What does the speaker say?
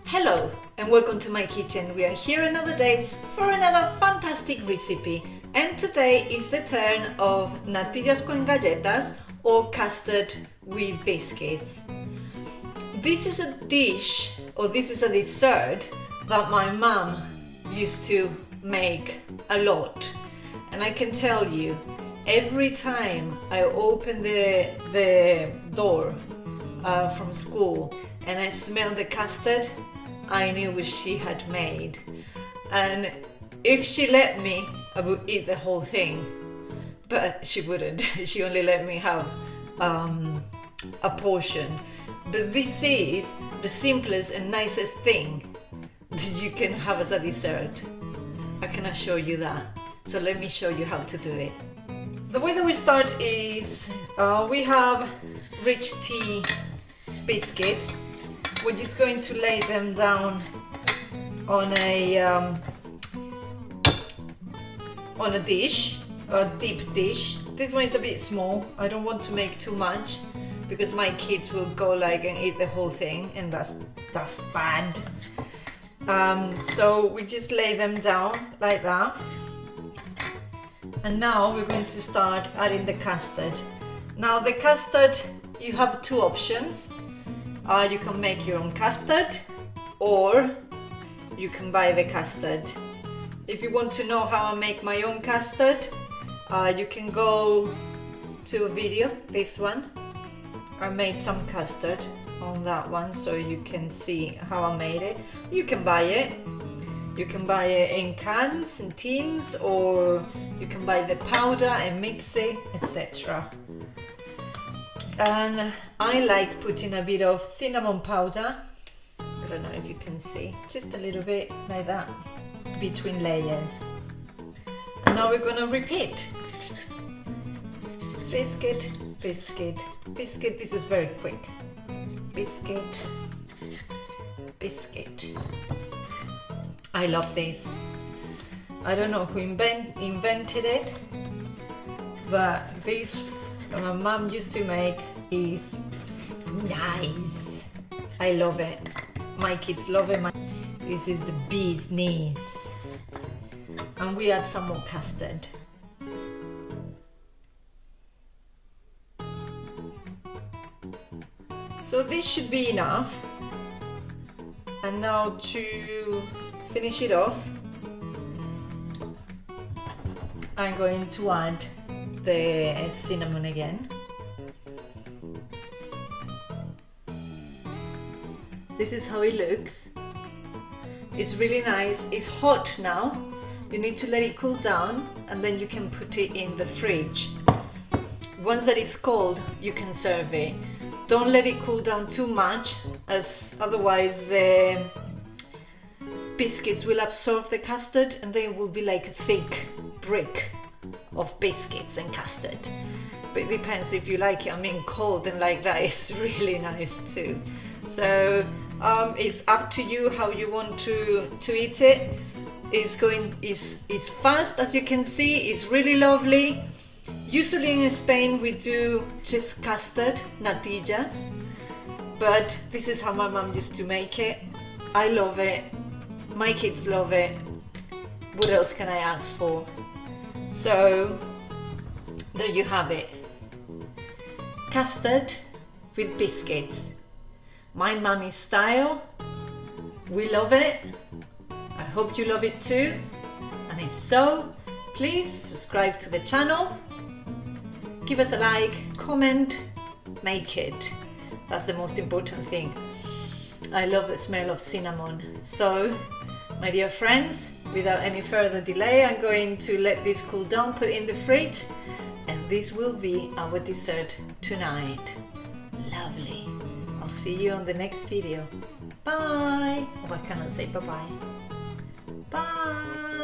Hello and welcome to my kitchen. We are here another day for another fantastic recipe, and today is the turn of natillas con galletas or custard with biscuits. This is a dish, or this is a dessert that my mom used to make a lot, and I can tell you, every time I open the door from school and I smell the custard, I knew what she had made. And if she let me, I would eat the whole thing, but she wouldn't. She only let me have a portion. But this is the simplest and nicest thing that you can have as a dessert. I can assure you that. So let me show you how to do it. The way that we start is we have rich tea biscuits. We're just going to lay them down on a dish, a deep dish. This one is a bit small. I don't want to make too much because my kids will go and eat the whole thing, and that's bad. So we just lay them down like that. And now we're going to start adding the custard. Now the custard, you have two options. You can make your own custard, or you can buy the custard. If you want to know how I make my own custard, you can go to a video, this one. I made some custard on that one, so you can see how I made it. You can buy it. You can buy it in cans and tins, or you can buy the powder and mix it, etc. And I like putting a bit of cinnamon powder. I don't know if you can see, just a little bit like that between layers. And now we're gonna repeat. Biscuit, biscuit, biscuit. This is very quick. Biscuit, biscuit. I love this. I don't know who invented it, but this that my mom used to make is nice. I love it. My kids love it. This is the bee's knees. And we add some more custard. So this should be enough. And now to finish it off, I'm going to add the cinnamon again. This is how it looks. It's really nice. It's hot now. You need to let it cool down, and then you can put it in the fridge. Once that it's cold, you can serve it. Don't let it cool down too much, as otherwise the biscuits will absorb the custard and they will be like a thick brick of biscuits and custard. But it depends if you like it. I mean, cold and like that is really nice too. So it's up to you how you want to eat it. It's fast, as you can see. It's really lovely. Usually in Spain we do just custard, natillas, but this is how my mom used to make it. I love it. My kids love it. What else can I ask for? So there you have it. Custard with biscuits. My mommy's style. We love it. I hope you love it too. And if so, please subscribe to the channel. Give us a like, comment, make it. That's the most important thing. I love the smell of cinnamon. So, my dear friends, without any further delay, I'm going to let this cool down, put it in the fridge, and this will be our dessert tonight. Lovely. I'll see you on the next video. Bye. Oh, I cannot say bye-bye. Bye.